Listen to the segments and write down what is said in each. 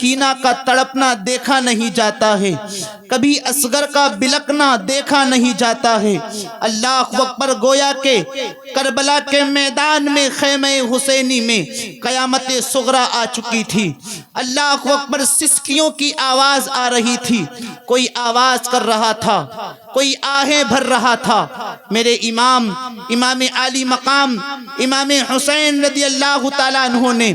سکینہ کا تڑپنا دیکھا نہیں جاتا ہے، کبھی اصغر کا بلکنا دیکھا نہیں جاتا ہے۔ اللہ اکبر، گویا کہ کربلا کے میدان میں خیمہ حسینی میں قیامت صغریٰ آ چکی تھی۔ اللہ اکبر، سسکیوں کی آواز آ رہی تھی، کوئی آواز کر رہا تھا، کوئی آہیں بھر رہا تھا۔ میرے امام عالی مقام امام حسین رضی اللہ تعالیٰ عنہ نے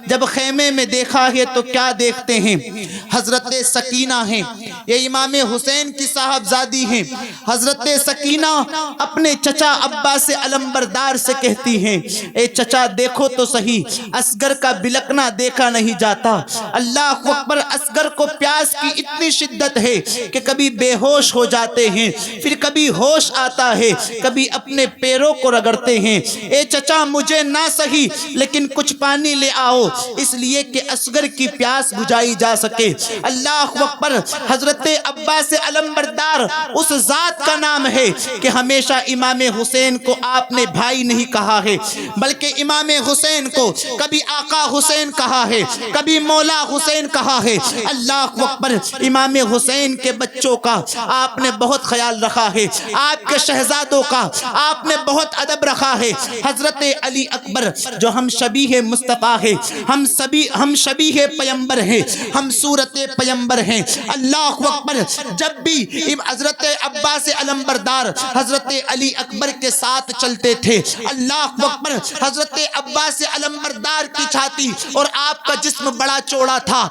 جب خیمے میں دیکھا ہے تو کیا دیکھتے ہیں؟ حضرت سکینہ ہیں، یہ امام حسین کی صاحبزادی ہیں۔ حضرت سکینہ اپنے چچا عباس علمبردار سے کہتی ہیں، اے چچا دیکھو تو صحیح، اصغر کا بلکنا دیکھا نہیں جاتا۔ اللہ اکبر، اصغر کو پیاس کی اتنی شدت ہے کہ کبھی بے ہوش ہو جاتے ہیں، پھر کبھی ہوش آتا ہے، کبھی اپنے پیروں کو رگڑتے ہیں۔ اے چچا مجھے نہ سہی لیکن کچھ پانی لے آؤ، اس لیے کہ اصغر کی پیاس بجھائی جا سکے۔ اللہ اکبر، حضرت عباس علمبردار اس ذات کا نام ہے کہ ہمیشہ امام حسین کو آپ نے بھائی نہیں کہا ہے، بلکہ امام حسین کو کبھی آقا حسین کہا ہے، کبھی مولا حسین کہا ہے۔ اللہ اکبر، امام حسین کے بچوں کا آپ نے بہت خیال رکھا ہے، آپ کے شہزادوں کا آپ نے بہت ادب رکھا ہے۔ حضرت علی اکبر جو ہم شبیہ مصطفیٰ ہے، ہم شبیہ پیمبر ہیں، ہم صورت پیمبر ہیں۔ اللہ اکبر، جب بھی حضرت عباس علمبردار حضرت علی اکبر کے ساتھ چلتے تھے، اللہ اکبر، حضرت عباس علمبردار کی چھاتی اور آپ کا جسم بڑا چوڑا تھا،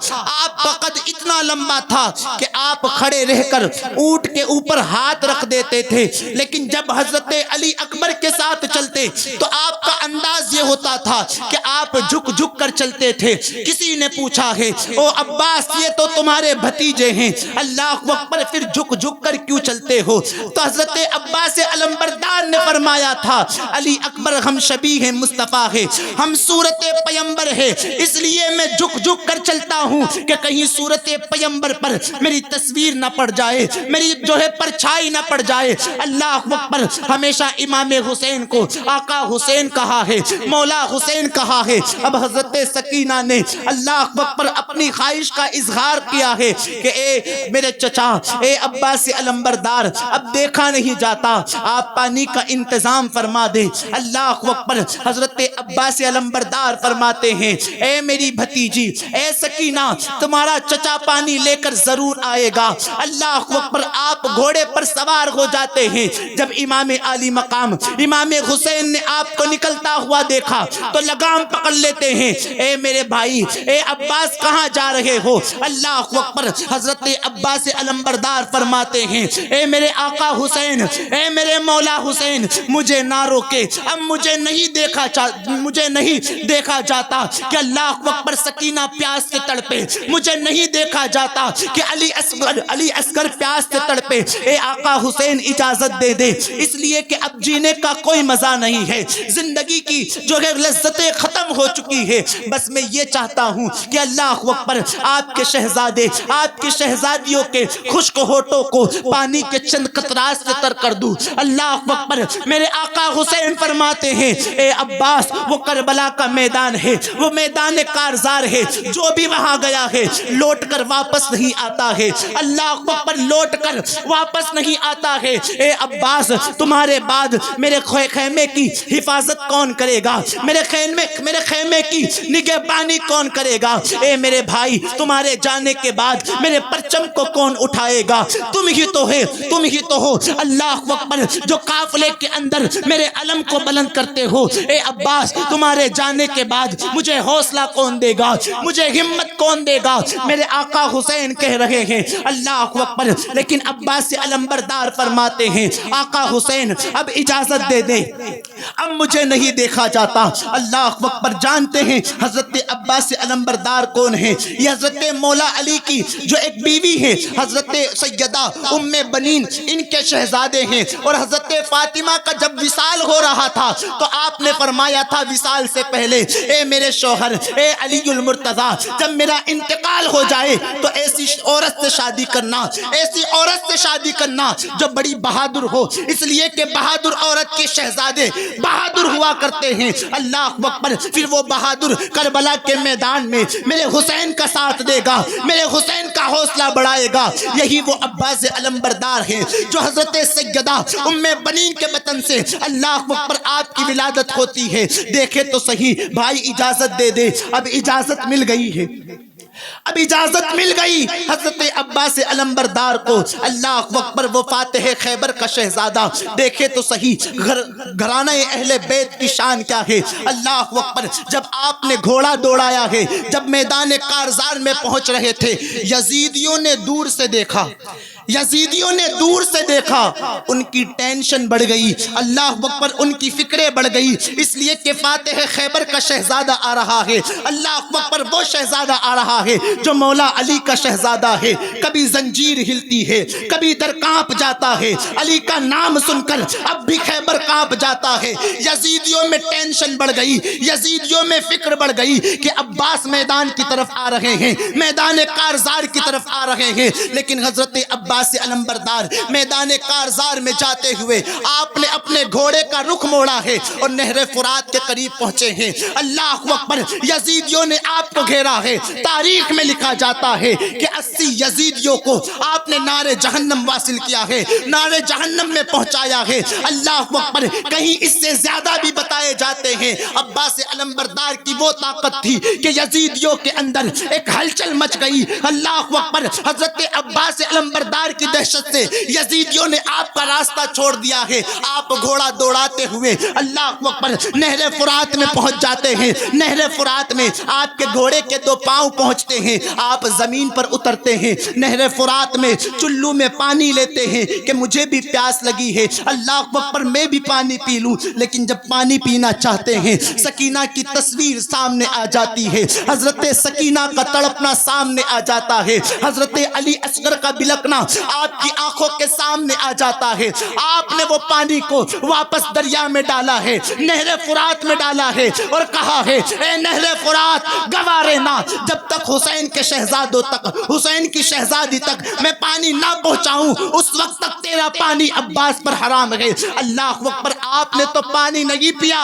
آپ کا قد اتنا لمبا تھا کہ آپ کھڑے رہ کر اونٹ کے اوپر ہاتھ رکھ دیتے تھے، لیکن جب حضرت علی اکبر کے ساتھ چلتے تو آپ کا انداز یہ ہوتا تھا کہ آپ جھک جھک کر چلتے تھے۔ کسی نے پوچھا ہے، او عباس یہ تو تمہارے بھتیجے ہیں، اللہ اکبر پھر جھک جھک کر کیوں چلتے ہو؟ تو حضرت عباس علمبردار نے فرمایا تھا، علی اکبر ہم شبیہ مصطفیٰ ہے، ہم صورت پیمبر ہے، اس لیے میں جھک جھک کر چلتا ہوں کہ کہیں صورت پیمبر پر میری تصویر نہ پڑ جائے، میری جو ہے پرچھائی نہ پڑ جائے۔ اللہ اکبر، ہمیشہ امام حسین کو آقا حسین کہا ہے، مولا حسین کہا ہے۔ اب حضرت سکینہ نے اللہ اکبر اپنی خواہش کا اظہار کیا ہے کہ اے میرے چچا، اے عباس علمبردار، اب دیکھا نہیں جاتا، آپ پانی کا انتظام فرما دیں۔ اللہ اکبر، حضرت عباس علمبردار فرماتے ہیں، اے میری بھتیجی، اے سکینہ، تمہارا چچا پانی لے کر ضرور آئے گا۔ اللہ اکبر، آپ گھوڑے پر سوار ہو جاتے ہیں۔ جب امام عالی مقام امام حسین نے آپ کو نکلتا ہوا دیکھا تو لگام پکڑ لیتے ہیں، اے میرے بھائی، اے عباس کہاں جا رہے ہو؟ اللہ اکبر، حضرت عباس علمبردار فرماتے ہیں، اے میرے آقا حسین، اے میرے مولا حسین، مجھے نہ روکے، اب مجھے نہیں دیکھا جاتا کہ اللہ اکبر سکینہ پیاس سے تڑپے، مجھے نہیں دیکھا جاتا کہ علی اصغر پیاس سے تڑپے۔ اے آقا حسین اجازت دے دے، اس لیے کہ اب جینے کا کوئی مزہ نہیں ہے، زندگی کی جو ہے لذتیں ختم ہو چکی ہے، بس میں یہ چاہتا ہوں کہ اللہ اکبر آپ کے شہزادے، آپ کی شہزادیوں کے خشک ہونٹوں کو پانی کے چند قطرات سے تر کر دوں۔ اللہ اکبر، میرے آقا حسین فرماتے ہیں، اے عباس، وہ کربلا کا میدان ہے، وہ میدان کارزار ہے، جو بھی وہاں گیا ہے لوٹ کر واپس نہیں آتا ہے۔ اللہ اکبر، لوٹ کر واپس نہیں آتا ہے۔ اے عباس، تمہارے بعد میرے خیمے کی حفاظت کون کرے گا؟ میرے خیمے کی نگہبانی کون کرے گا؟ اے میرے بھائی، تمہارے جانے کے بعد میرے پرچم کو کون اٹھائے گا؟ تم ہی تو ہو اللہ اکبر جو قافلے کے اندر میرے علم کو بلند کرتے ہو۔ اے عباس، تمہارے جانے کے بعد مجھے حوصلہ کون دے گا؟ مجھے ہمت کون دے گا؟ میرے آقا حسین کہہ رہے ہیں اللہ اکبر، لیکن عباس علمبردار فرماتے ہیں، آقا حسین اب اجازت دے دے، اب مجھے نہیں دیکھا جاتا۔ اللہ اکبر، جانتے ہیں حضرت عباس علمبردار کون ہیں؟ یہ حضرت مولا علی کی جو ایک بیوی بیوی ہیں حضرت سیدہ ام بنین، ان کے شہزادے ہیں، اور حضرت فاطمہ کا جب وصال ہو رہا تھا تو آپ نے فرمایا تھا وصال سے پہلے، اے میرے شوہر، اے علی المرتضیٰ، جب میرا انتقال ہو جائے تو ایسی عورت سے شادی کرنا، ایسی عورت سے شادی کرنا جو بڑی بہادر ہو، اس لیے کہ بہادر عورت کے شہزادے بہادر ہوا کرتے ہیں۔ اللہ اکبر۔ پھر وہ بہادر کربلا کے میدان میں میرے حسین کا ساتھ دے گا، میرے حسین کا حوصلہ بڑھائے گا۔ یہی وہ عباس علمبردار ہیں جو حضرت سیدہ ام بنین کے وطن سے اللہ اکبر آپ کی ولادت ہوتی ہے۔ دیکھے تو صحیح بھائی، اجازت دے دے، اب اجازت مل گئی ہے، اب اجازت مل گئی حضرت عباس علمبردار کو۔ اللہ اکبر۔ وہ فاتح خیبر کا شہزادہ، دیکھے تو صحیح گھرانہ اہل بیت کی شان کیا ہے۔ اللہ اکبر۔ جب آپ نے گھوڑا دوڑایا ہے، جب میدان کارزار میں پہنچ رہے تھے، یزیدیوں نے دور سے دیکھا، یزیدیوں نے دور سے دیکھا، ان کی ٹینشن بڑھ گئی، اللہ اکبر، ان کی فکریں بڑھ گئی، اس لیے کہ فاتح خیبر کا شہزادہ آ رہا ہے۔ اللہ اکبر۔ وہ شہزادہ آ رہا ہے جو مولا علی کا شہزادہ ہے۔ کبھی زنجیر ہلتی ہے، کبھی در کانپ جاتا ہے، علی کا نام سن کر اب بھی خیبر کانپ جاتا ہے۔ یزیدیوں میں ٹینشن بڑھ گئی، یزیدیوں میں فکر بڑھ گئی کہ عباس میدان کی طرف آ رہے ہیں، میدان کارزار کی طرف آ رہے ہیں۔ لیکن حضرت عباس علمبردار میدان کارزار میں جاتے ہوئے آپ نے اپنے گھوڑے کا رخ موڑا ہے اور نہر فرات کے قریب پہنچے ہیں۔ اللہ اکبر۔ یزیدیوں نے آپ کو گھیرا ہے۔ تاریخ میں لکھا جاتا ہے کہ 80 یزیدیوں کو آپ نے نار جہنم واصل کیا ہے، نار جہنم میں پہنچایا ہے۔ اللہ اکبر۔ کہیں اس سے زیادہ بھی بتائے جاتے ہیں۔ عباس علمبردار کی وہ طاقت تھی کہ یزیدیوں کے اندر ایک ہلچل مچ گئی۔ اللہ اکبر۔ حضرت عباس علمبردار کی دہشت سے یزیدیوں نے آپ کا راستہ چھوڑ دیا ہے۔ آپ گھوڑا دوڑاتے ہوئے اللہ اکبر نہر فرات میں پہنچ جاتے ہیں۔ نہر فرات میں آپ کے گھوڑے کے دو پاؤں پہنچتے ہیں، آپ زمین پر اترتے ہیں، نہر فرات میں چلو میں پانی لیتے ہیں کہ مجھے بھی پیاس لگی ہے، اللہ اکبر میں بھی پانی پی لوں۔ لیکن جب پانی پینا چاہتے ہیں، سکینہ کی تصویر سامنے آ جاتی ہے، حضرت سکینہ کا تڑپنا سامنے آ جاتا ہے، حضرت علی اصغر کا بلکنا آپ کی آنکھوں کے سامنے آ جاتا ہے۔ آپ نے وہ پانی کو واپس دریا میں ڈالا ہے، نہر فرات میں ڈالا ہے اور کہا ہے اے نہر فرات گوارے نہ، جب تک حسین کے شہزادوں تک، حسین کی شہزادی تک میں پانی نہ پہنچاؤں اس وقت تک تیرا پانی عباس پر حرام ہے۔ اللہ اکبر۔ آپ نے تو پانی نہیں پیا،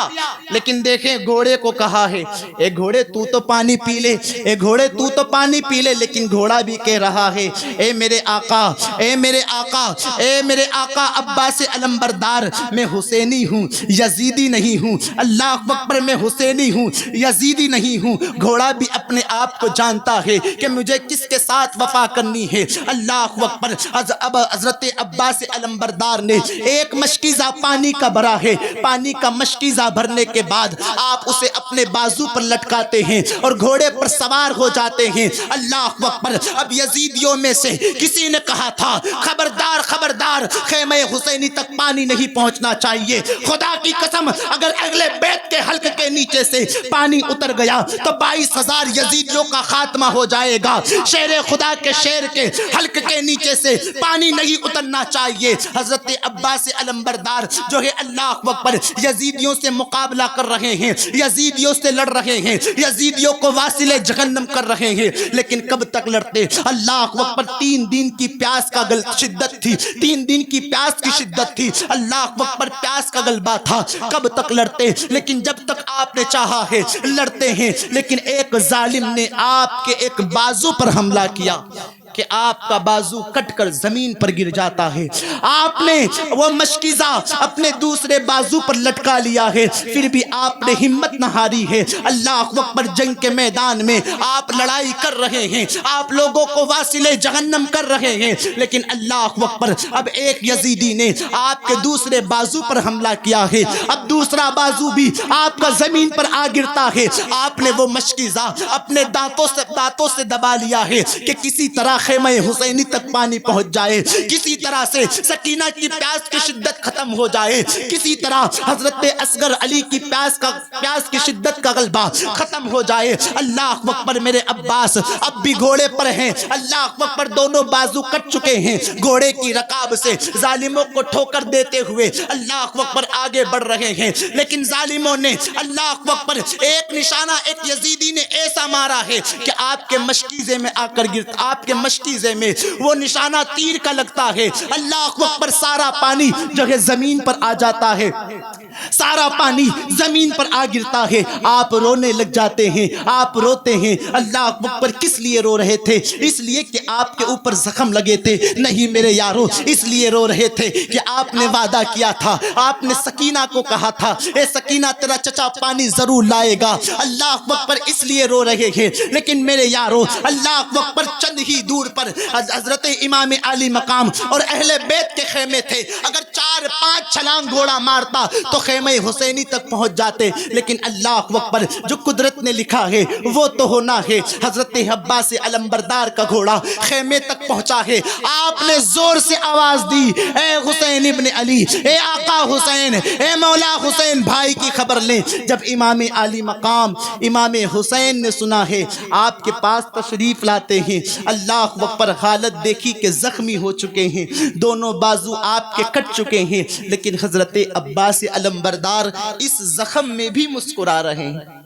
لیکن دیکھیں گھوڑے کو کہا ہے اے گھوڑے تو تو پانی پی لے، اے گھوڑے تو تو پانی پی لے، لیکن گھوڑا بھی کہہ رہا ہے اے میرے آقا، اے میرے آقا، اے میرے آقا عباس علمبردار، میں حسینی ہوں، یزیدی نہیں ہوں۔ اللہ اکبر۔ میں حسینی ہوں، یزیدی نہیں ہوں۔ گھوڑا بھی اپنے آپ کو جانتا ہے کہ مجھے کس کے ساتھ وفا کرنی ہے۔ اللہ اکبر۔ اب حضرت عباس علمبردار نے ایک مشکیزہ پانی کا بھرا ہے، پانی کا مشکیزہ بھرنے کے بعد آپ اسے اپنے بازو پر لٹکاتے ہیں اور گھوڑے پر سوار ہو جاتے ہیں۔ اللہ اکبر۔ اب یزیدیوں میں سے کسی نے کہا تھا خبردار خبردار، خیمہ حسینی تک پانی نہیں پہنچنا چاہیے، خدا کی قسم اگر اگلے بیت کے حلق کے نیچے سے پانی اتر گیا تو 22,000 یزیدیوں کا خاتمہ ہو جائے گا۔ شیر خدا کے شیر کے حلق کے نیچے سے پانی نہیں اترنا چاہیے۔ حضرت عباس علمبردار جو ہے اللہ اکبر یزیدیوں سے مقابلہ کر رہے ہیں، یزیدیوں سے لڑ رہے ہیں، یزیدیوں کو واصل جہنم کر رہے ہیں، لیکن کب تک لڑتے؟ اللہ اکبر۔ 3 دن کی پیاس کا شدت تھی، 3 دن کی پیاس کی شدت تھی، اللہ اکبر پیاس کا غلبہ تھا، کب تک لڑتے؟ لیکن جب تک آپ نے چاہا ہے لڑتے ہیں، لیکن ایک ظالم نے آپ کے ایک بازو پر حملہ کیا کہ آپ کا بازو کٹ کر زمین پر گر جاتا ہے۔ آپ نے وہ مشکیزہ اپنے دوسرے بازو پر لٹکا لیا ہے، پھر بھی آپ نے ہمت نہ ہاری ہے۔ اللہ اکبر۔ جنگ کے میدان میں آپ لڑائی کر رہے ہیں، آپ لوگوں کو واصل جہنم کر رہے ہیں، لیکن اللہ اکبر اب ایک یزیدی نے آپ کے دوسرے بازو پر حملہ کیا ہے، اب دوسرا بازو بھی آپ کا زمین پر آ گرتا ہے۔ آپ نے وہ مشکیزہ اپنے دانتوں سے دبا لیا ہے کہ کسی طرح خیمہ حسینی تک پانی پہنچ جائے، کسی طرح سے سکینہ کی پیاس کی شدت ختم ہو جائے، کسی طرح حضرت اصغر علی کی پیاس کی شدت کا غلبہ ختم ہو جائے۔ اللہ اکبر، میرے عباس اب بھی گھوڑے پر ہیں، اللہ اکبر، دونوں بازو کٹ چکے ہیں، گھوڑے کی رکاب سے ظالموں کو ٹھوکر دیتے ہوئے اللہ اکبر آگے بڑھ رہے ہیں، لیکن ظالموں نے اللہ اکبر ایک نشانہ ایک یزیدی نے ایسا مارا ہے کہ آپ کے مشکیزے میں آ کر گرتا، آپ کے مشکیزے میں وہ نشانہ تیر کا لگتا ہے، اللہ اکبر، سارا پانی جو ہے زمین پر آ جاتا ہے، سارا پانی زمین پر آ گرتا ہے، آپ رونے لگ جاتے ہیں، آپ روتے ہیں۔ اللہ اکبر، کس لیے رو رہے تھے؟ اس لیے کہ آپ کے اوپر زخم لگے تھے؟ نہیں میرے یارو، اس لیے رو رہے تھے کہ آپ نے وعدہ کیا تھا، آپ نے سکینہ کو کہا تھا اے سکینہ تیرا چچا پانی ضرور لائے گا، اللہ اکبر، اس لیے رو رہے ہیں۔ لیکن میرے یارو، اللہ اکبر، چند ہی دور پر حضرت امام علی مقام اور اہل بیت کے خیمے تھے، اگر 4-5 چھلانگ گھوڑا مارتا تو خیمہ حسینی تک پہنچ جاتے، لیکن اللہ اکبر، جو قدرت نے لکھا ہے وہ تو ہونا ہے۔ حضرت عباس علمبردار کا گھوڑا خیمے تک پہنچا ہے، آپ نے زور سے آواز دی، اے حسین ابن علی، اے آقا حسین، اے مولا حسین، بھائی کی خبر لیں۔ جب امام علی مقام امام حسین نے سنا ہے آپ کے پاس تشریف لاتے ہیں، اللہ اکبر، حالت دیکھی کہ زخمی ہو چکے ہیں، دونوں بازو آپ کے کٹ چکے ہیں، لیکن حضرت عباس علمبردار اس زخم میں بھی مسکرا رہے ہیں،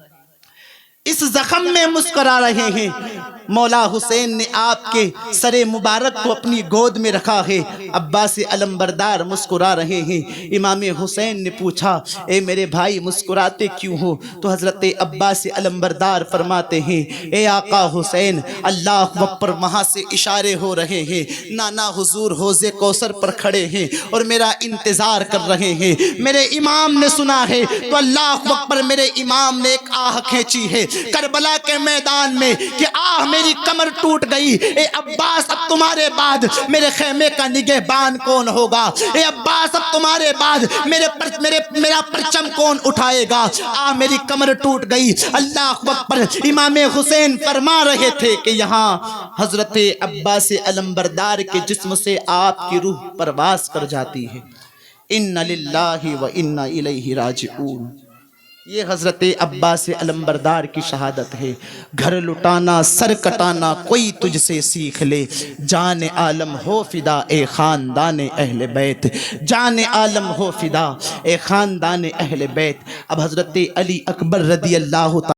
اس زخم میں مسکرا رہے ہیں۔ مولا حسین نے آپ کے سر مبارک کو اپنی گود میں رکھا ہے، عباس علمبردار مسکرا رہے ہیں۔ امام حسین نے پوچھا اے میرے بھائی مسکراتے کیوں ہو؟ تو حضرت عباس علمبردار فرماتے ہیں اے آقا حسین، اللہ اکبر، وہاں سے اشارے ہو رہے ہیں، نانا حضور حوض کوثر پر کھڑے ہیں اور میرا انتظار کر رہے ہیں، میرے امام نے سنا ہے تو اللہ اکبر، میرے امام نے ایک آہ کھینچی ہے کربلا کے میدان میں کہ آہ میری کمر ٹوٹ گئی، اے عباس اب تمہارے بعد میرے خیمے کا نگہبان کون ہوگا؟ اے عباس اب تمہارے بعد میرا پرچم کون اٹھائے گا؟ آہ میری کمر ٹوٹ گئی۔ اللہ اکبر، امام حسین فرما رہے تھے کہ یہاں حضرت عباس علمبردار کے جسم سے آپ کی روح پرواز کر جاتی ہے۔ ان للہ و انا الیہ راجعون، یہ حضرت عباس علمبردار کی شہادت ہے۔ گھر لٹانا سر کٹانا کوئی تجھ سے سیکھ لے، جان عالم ہو فدا اے خاندان اہل بیت، جان عالم ہو فدا اے خاندان اہل بیت۔ اب حضرت علی اکبر رضی اللہ تعالی